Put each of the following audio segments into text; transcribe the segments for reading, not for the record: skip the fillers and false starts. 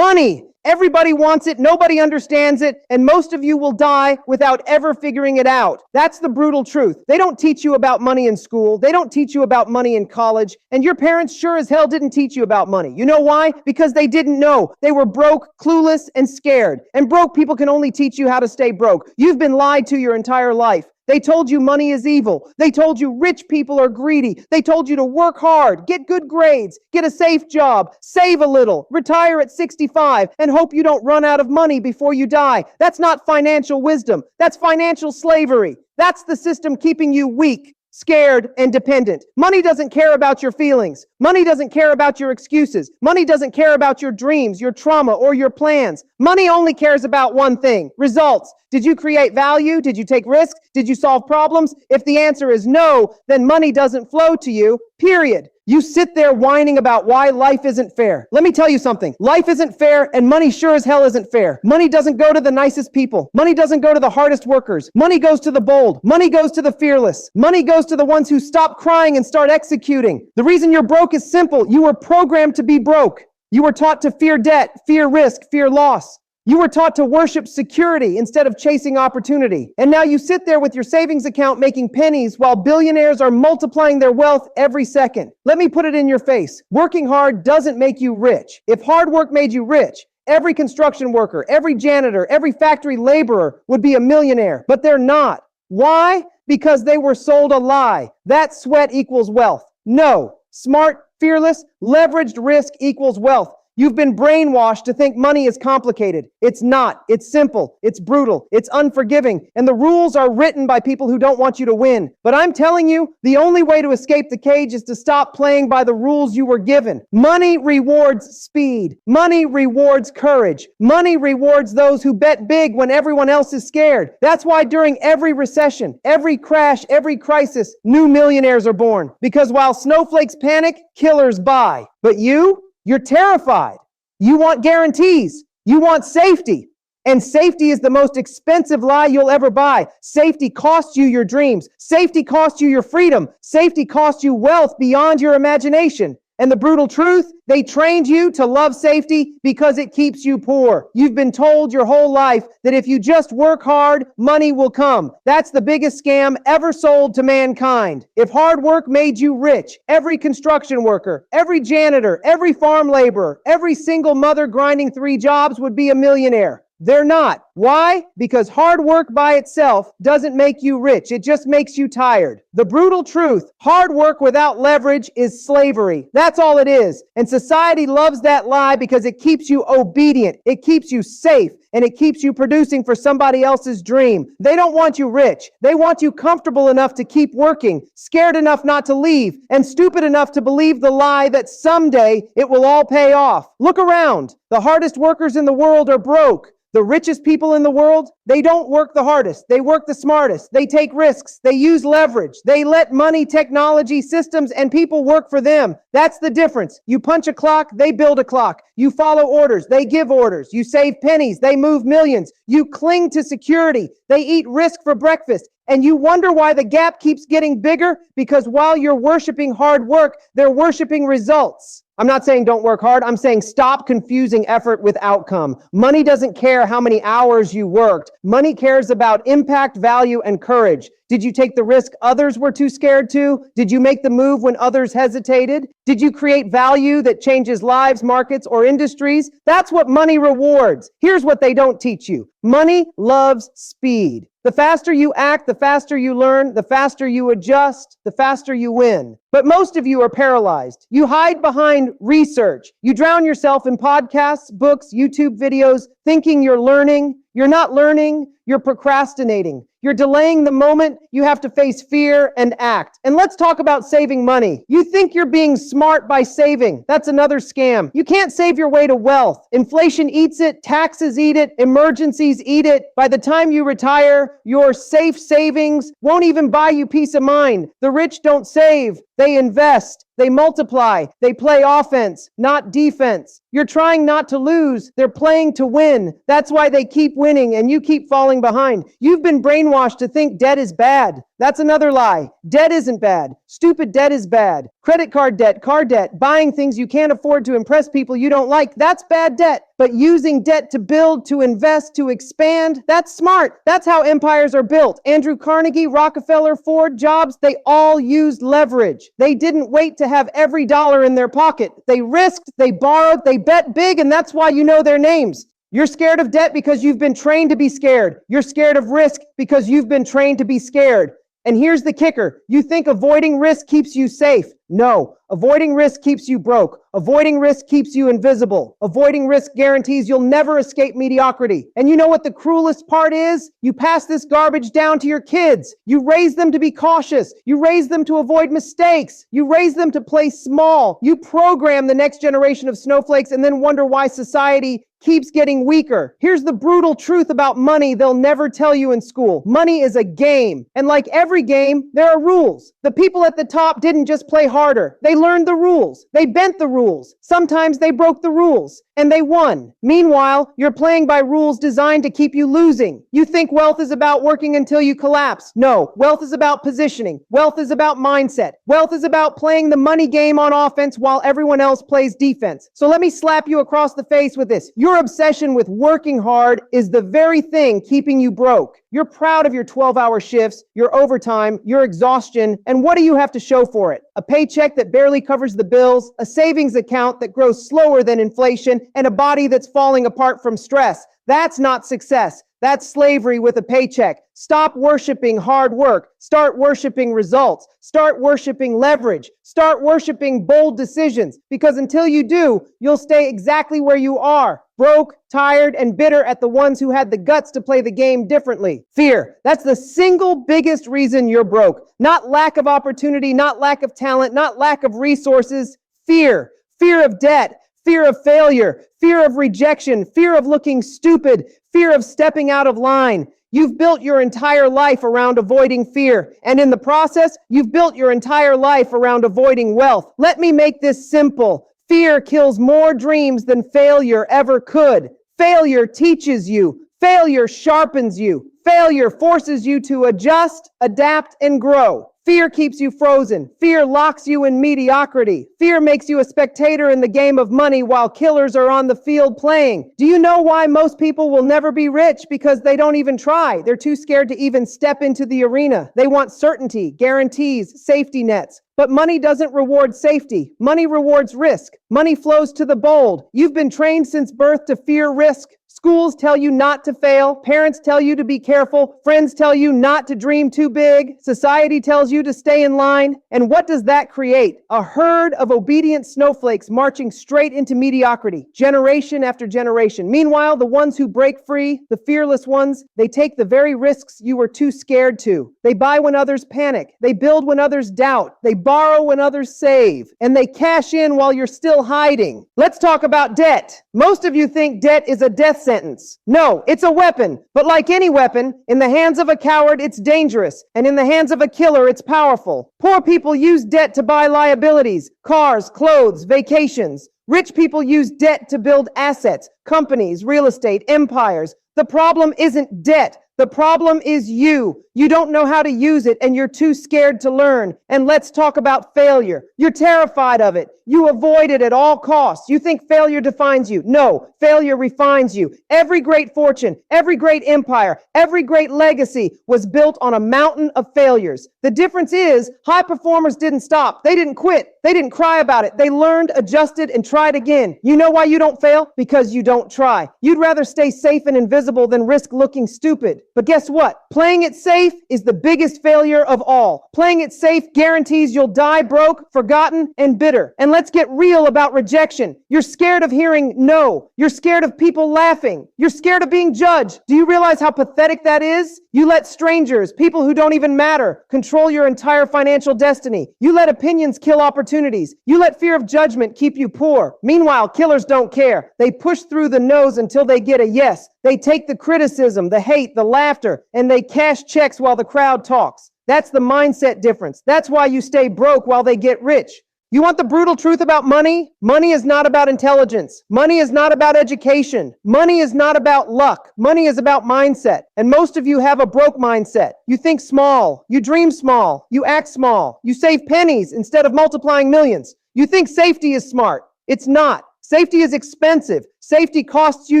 Money. Everybody wants it, nobody understands it, and most of you will die without ever figuring it out. That's the brutal truth. They don't teach you about money in school. They don't teach you about money in college. And your parents sure as hell didn't teach you about money. You know why? Because they didn't know. They were broke, clueless, and scared. And broke people can only teach you how to stay broke. You've been lied to your entire life. They told you money is evil. They told you rich people are greedy. They told you to work hard, get good grades, get a safe job, save a little, retire at 65, and hope you don't run out of money before you die. That's not financial wisdom. That's financial slavery. That's the system keeping you weak, scared, and dependent. Money doesn't care about your feelings. Money doesn't care about your excuses. Money doesn't care about your dreams, your trauma, or your plans. Money only cares about one thing: results. Did you create value? Did you take risks? Did you solve problems? If the answer is no, then money doesn't flow to you, period. You sit there whining about why life isn't fair. Let me tell you something. Life isn't fair, and money sure as hell isn't fair. Money doesn't go to the nicest people. Money doesn't go to the hardest workers. Money goes to the bold. Money goes to the fearless. Money goes to the ones who stop crying and start executing. The reason you're broke is simple. You were programmed to be broke. You were taught to fear debt, fear risk, fear loss. You were taught to worship security instead of chasing opportunity. And now you sit there with your savings account making pennies while billionaires are multiplying their wealth every second. Let me put it in your face. Working hard doesn't make you rich. If hard work made you rich, every construction worker, every janitor, every factory laborer would be a millionaire. But they're not. Why? Because they were sold a lie. That sweat equals wealth. No. Smart, fearless, leveraged risk equals wealth. You've been brainwashed to think money is complicated. It's not. It's simple. It's brutal. It's unforgiving. And the rules are written by people who don't want you to win. But I'm telling you, the only way to escape the cage is to stop playing by the rules you were given. Money rewards speed. Money rewards courage. Money rewards those who bet big when everyone else is scared. That's why during every recession, every crash, every crisis, new millionaires are born. Because while snowflakes panic, killers buy. But you're terrified. You want guarantees. You want safety. And safety is the most expensive lie you'll ever buy. Safety costs you your dreams. Safety costs you your freedom. Safety costs you wealth beyond your imagination. And the brutal truth, they trained you to love safety because it keeps you poor. You've been told your whole life that if you just work hard, money will come. That's the biggest scam ever sold to mankind. If hard work made you rich, every construction worker, every janitor, every farm laborer, every single mother grinding 3 jobs would be a millionaire. They're not. Why? Because hard work by itself doesn't make you rich. It just makes you tired. The brutal truth, hard work without leverage is slavery. That's all it is. And society loves that lie because it keeps you obedient. It keeps you safe. And it keeps you producing for somebody else's dream. They don't want you rich. They want you comfortable enough to keep working, scared enough not to leave, and stupid enough to believe the lie that someday it will all pay off. Look around. The hardest workers in the world are broke. The richest people in the world, they don't work the hardest. They work the smartest. They take risks. They use leverage. They let money, technology, systems, and people work for them. That's the difference. You punch a clock, they build a clock. You follow orders, they give orders. You save pennies, they move millions. You cling to security. They eat risk for breakfast. And you wonder why the gap keeps getting bigger? Because while you're worshiping hard work, they're worshiping results. I'm not saying don't work hard. I'm saying stop confusing effort with outcome. Money doesn't care how many hours you worked. Money cares about impact, value, and courage. Did you take the risk others were too scared to? Did you make the move when others hesitated? Did you create value that changes lives, markets, or industries? That's what money rewards. Here's what they don't teach you. Money loves speed. The faster you act, the faster you learn, the faster you adjust, the faster you win. But most of you are paralyzed. You hide behind research. You drown yourself in podcasts, books, YouTube videos, thinking you're learning. You're not learning, you're procrastinating. You're delaying the moment you have to face fear and act. And let's talk about saving money. You think you're being smart by saving. That's another scam. You can't save your way to wealth. Inflation eats it, taxes eat it, emergencies eat it. By the time you retire, your safe savings won't even buy you peace of mind. The rich don't save, they invest. They multiply. They play offense, not defense. You're trying not to lose. They're playing to win. That's why they keep winning and you keep falling falling behind. You've been brainwashed to think debt is bad. That's another lie. Debt isn't bad. Stupid debt is bad. Credit card debt, car debt, buying things you can't afford to impress people you don't like, that's bad debt. But using debt to build, to invest, to expand, that's smart. That's how empires are built. Andrew Carnegie, Rockefeller, Ford, Jobs, they all used leverage. They didn't wait to have every dollar in their pocket. They risked, they borrowed, they bet big, and that's why you know their names. You're scared of debt because you've been trained to be scared. You're scared of risk because you've been trained to be scared. And here's the kicker. You think avoiding risk keeps you safe. No, avoiding risk keeps you broke. Avoiding risk keeps you invisible. Avoiding risk guarantees you'll never escape mediocrity. And you know what the cruelest part is? You pass this garbage down to your kids. You raise them to be cautious. You raise them to avoid mistakes. You raise them to play small. You program the next generation of snowflakes and then wonder why society keeps getting weaker. Here's the brutal truth about money they'll never tell you in school. Money is a game. And like every game, there are rules. The people at the top didn't just play harder. They learned the rules. They bent the rules. Sometimes they broke the rules. And they won. Meanwhile, you're playing by rules designed to keep you losing. You think wealth is about working until you collapse. No, wealth is about positioning. Wealth is about mindset. Wealth is about playing the money game on offense while everyone else plays defense. So let me slap you across the face with this. Your obsession with working hard is the very thing keeping you broke. You're proud of your 12-hour shifts, your overtime, your exhaustion, and what do you have to show for it? A paycheck that barely covers the bills, a savings account that grows slower than inflation, and a body that's falling apart from stress. That's not success. That's slavery with a paycheck. Stop worshiping hard work. Start worshiping results. Start worshiping leverage. Start worshiping bold decisions. Because until you do, you'll stay exactly where you are. Broke, tired, and bitter at the ones who had the guts to play the game differently. Fear. That's the single biggest reason you're broke. Not lack of opportunity, not lack of talent, not lack of resources. Fear. Fear of debt. Fear of failure, fear of rejection, fear of looking stupid, fear of stepping out of line. You've built your entire life around avoiding fear. And in the process, you've built your entire life around avoiding wealth. Let me make this simple. Fear kills more dreams than failure ever could. Failure teaches you. Failure sharpens you. Failure forces you to adjust, adapt, and grow. Fear keeps you frozen. Fear locks you in mediocrity. Fear makes you a spectator in the game of money while killers are on the field playing. Do you know why most people will never be rich? Because they don't even try. They're too scared to even step into the arena. They want certainty, guarantees, safety nets. But money doesn't reward safety. Money rewards risk. Money flows to the bold. You've been trained since birth to fear risk. Schools tell you not to fail. Parents tell you to be careful. Friends tell you not to dream too big. Society tells you to stay in line. And what does that create? A herd of obedient snowflakes marching straight into mediocrity, generation after generation. Meanwhile, the ones who break free, the fearless ones, they take the very risks you were too scared to. They buy when others panic. They build when others doubt. They borrow when others save. And they cash in while you're still hiding. Let's talk about debt. Most of you think debt is a death sentence. No, it's a weapon. But like any weapon, in the hands of a coward, it's dangerous. And in the hands of a killer, it's powerful. Poor people use debt to buy liabilities, cars, clothes, vacations. Rich people use debt to build assets, companies, real estate, empires. The problem isn't debt. The problem is you. You don't know how to use it and you're too scared to learn. And let's talk about failure. You're terrified of it. You avoid it at all costs. You think failure defines you. No, failure refines you. Every great fortune, every great empire, every great legacy was built on a mountain of failures. The difference is high performers didn't stop. They didn't quit. They didn't cry about it. They learned, adjusted, and tried again. You know why you don't fail? Because you don't try. You'd rather stay safe and invisible than risk looking stupid. But guess what? Playing it safe is the biggest failure of all. Playing it safe guarantees you'll die broke, forgotten, and bitter. And let's get real about rejection. You're scared of hearing no. You're scared of people laughing. You're scared of being judged. Do you realize how pathetic that is? You let strangers, people who don't even matter, control your entire financial destiny. You let opinions kill opportunities. You let fear of judgment keep you poor. Meanwhile, killers don't care. They push through the no's until they get a yes. They take the criticism, the hate, the laughter, and they cash checks while the crowd talks. That's the mindset difference. That's why you stay broke while they get rich. You want the brutal truth about money? Money is not about intelligence. Money is not about education. Money is not about luck. Money is about mindset. And most of you have a broke mindset. You think small. You dream small. You act small. You save pennies instead of multiplying millions. You think safety is smart. It's not. Safety is expensive. Safety costs you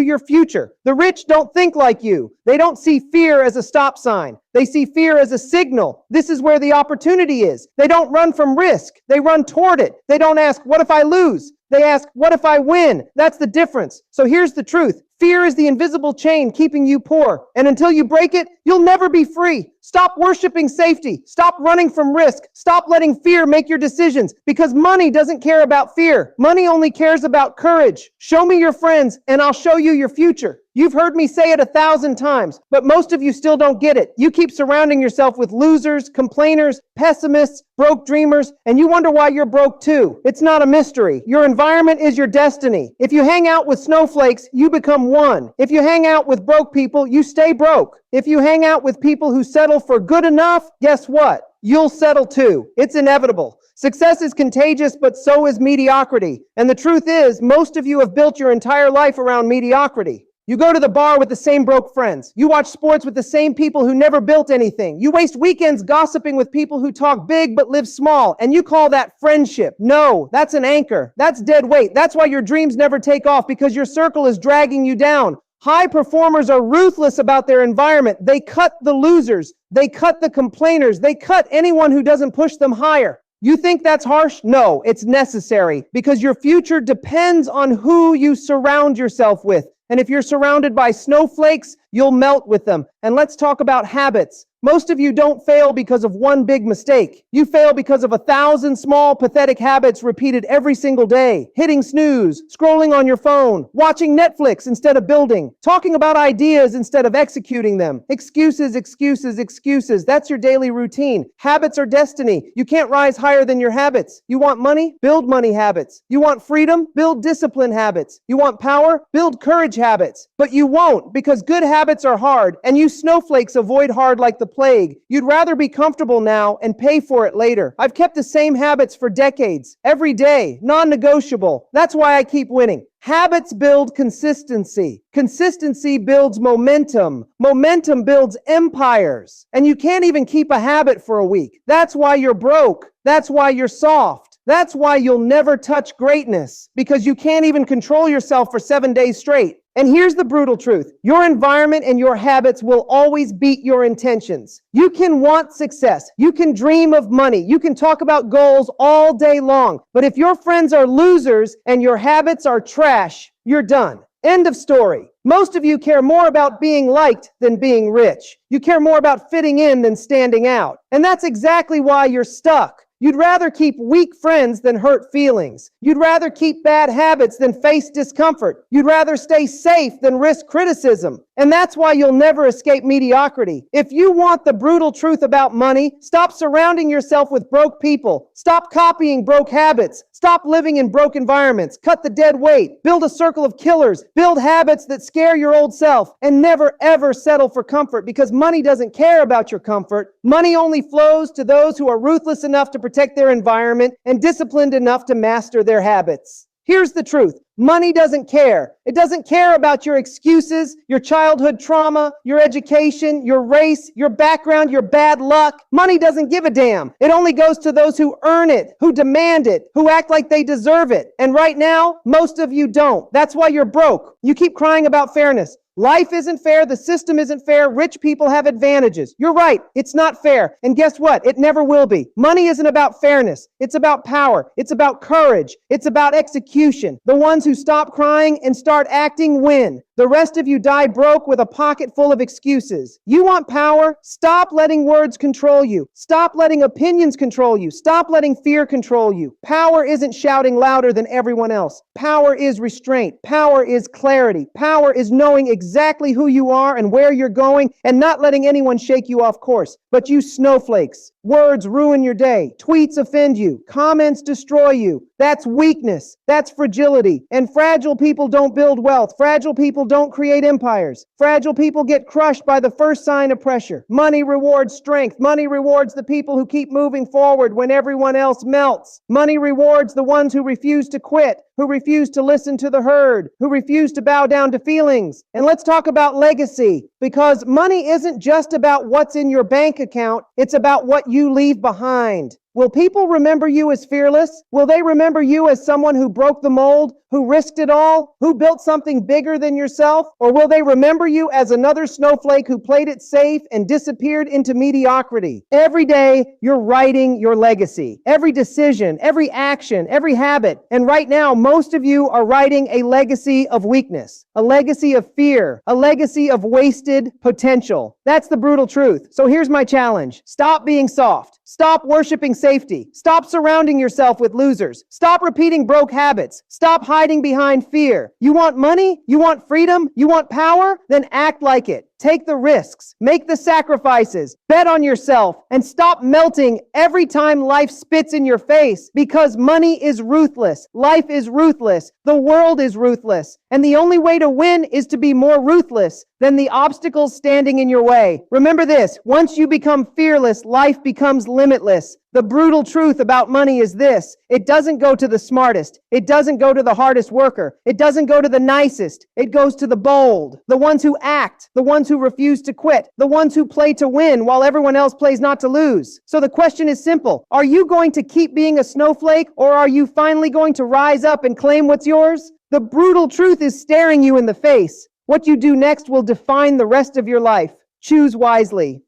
your future. The rich don't think like you. They don't see fear as a stop sign. They see fear as a signal. This is where the opportunity is. They don't run from risk. They run toward it. They don't ask, what if I lose? They ask, what if I win? That's the difference. So here's the truth. Fear is the invisible chain keeping you poor. And until you break it, you'll never be free. Stop worshiping safety. Stop running from risk. Stop letting fear make your decisions, because money doesn't care about fear. Money only cares about courage. Show me your friends and I'll show you your future. You've heard me say it 1,000 times, but most of you still don't get it. You keep surrounding yourself with losers, complainers, pessimists, broke dreamers, and you wonder why you're broke too. It's not a mystery. Your environment is your destiny. If you hang out with snowflakes, you become one. If you hang out with broke people, you stay broke. If you hang out with people who settle for good enough, guess what? You'll settle too. It's inevitable. Success is contagious, but so is mediocrity. And the truth is, most of you have built your entire life around mediocrity. You go to the bar with the same broke friends. You watch sports with the same people who never built anything. You waste weekends gossiping with people who talk big but live small. And you call that friendship. No, that's an anchor. That's dead weight. That's why your dreams never take off, because your circle is dragging you down. High performers are ruthless about their environment. They cut the losers. They cut the complainers. They cut anyone who doesn't push them higher. You think that's harsh? No, it's necessary, because your future depends on who you surround yourself with. And if you're surrounded by snowflakes, you'll melt with them. And let's talk about habits. Most of you don't fail because of one big mistake. You fail because of 1,000 small, pathetic habits repeated every single day. Hitting snooze, scrolling on your phone, watching Netflix instead of building, talking about ideas instead of executing them. Excuses, excuses, excuses. That's your daily routine. Habits are destiny. You can't rise higher than your habits. You want money? Build money habits. You want freedom? Build discipline habits. You want power? Build courage habits. But you won't, because good habits are hard, and you snowflakes avoid hard like the plague. You'd rather be comfortable now and pay for it later. I've kept the same habits for decades, every day, non-negotiable. That's why I keep winning. Habits build consistency. Consistency builds momentum. Momentum builds empires. And you can't even keep a habit for a week. That's why you're broke. That's why you're soft. That's why you'll never touch greatness, because you can't even control yourself for 7 days straight. And here's the brutal truth. Your environment and your habits will always beat your intentions. You can want success. You can dream of money. You can talk about goals all day long. But if your friends are losers and your habits are trash, you're done. End of story. Most of you care more about being liked than being rich. You care more about fitting in than standing out. And that's exactly why you're stuck. You'd rather keep weak friends than hurt feelings. You'd rather keep bad habits than face discomfort. You'd rather stay safe than risk criticism. And that's why you'll never escape mediocrity. If you want the brutal truth about money, stop surrounding yourself with broke people. Stop copying broke habits. Stop living in broke environments. Cut the dead weight. Build a circle of killers. Build habits that scare your old self. And never, ever settle for comfort, because money doesn't care about your comfort. Money only flows to those who are ruthless enough to protect their environment and disciplined enough to master their habits. Here's the truth. Money doesn't care. It doesn't care about your excuses, your childhood trauma, your education, your race, your background, your bad luck. Money doesn't give a damn. It only goes to those who earn it, who demand it, who act like they deserve it. And right now, most of you don't. That's why you're broke. You keep crying about fairness. Life isn't fair. The system isn't fair. Rich people have advantages. You're right. It's not fair. And guess what? It never will be. Money isn't about fairness. It's about power. It's about courage. It's about execution. The ones who stop crying and start acting win. The rest of you die broke with a pocket full of excuses. You want power? Stop letting words control you. Stop letting opinions control you. Stop letting fear control you. Power isn't shouting louder than everyone else. Power is restraint. Power is clarity. Power is knowing exactly who you are and where you're going and not letting anyone shake you off course. But you snowflakes, words ruin your day. Tweets offend you. Comments destroy you. That's weakness. That's fragility. And fragile people don't build wealth. Fragile people don't create empires. Fragile people get crushed by the first sign of pressure. Money rewards strength. Money rewards the people who keep moving forward when everyone else melts. Money rewards the ones who refuse to quit, who refuse to listen to the herd, who refuse to bow down to feelings. And let's talk about legacy, because money isn't just about what's in your bank account. It's about what you leave behind. Will people remember you as fearless? Will they remember you as someone who broke the mold, who risked it all, who built something bigger than yourself? Or will they remember you as another snowflake who played it safe and disappeared into mediocrity? Every day, you're writing your legacy. Every decision, every action, every habit. And right now, most of you are writing a legacy of weakness, a legacy of fear, a legacy of wasted potential. That's the brutal truth. So here's my challenge. Stop being soft. Stop worshiping safety. Stop surrounding yourself with losers. Stop repeating broke habits. Stop hiding behind fear. You want money? You want freedom? You want power? Then act like it. Take the risks, make the sacrifices, bet on yourself, and stop melting every time life spits in your face, because money is ruthless, life is ruthless, the world is ruthless, and the only way to win is to be more ruthless than the obstacles standing in your way. Remember this, once you become fearless, life becomes limitless. The brutal truth about money is this: it doesn't go to the smartest. It doesn't go to the hardest worker. It doesn't go to the nicest. It goes to the bold, the ones who act, the ones who refuse to quit, the ones who play to win while everyone else plays not to lose. So the question is simple. Are you going to keep being a snowflake, or are you finally going to rise up and claim what's yours? The brutal truth is staring you in the face. What you do next will define the rest of your life. Choose wisely.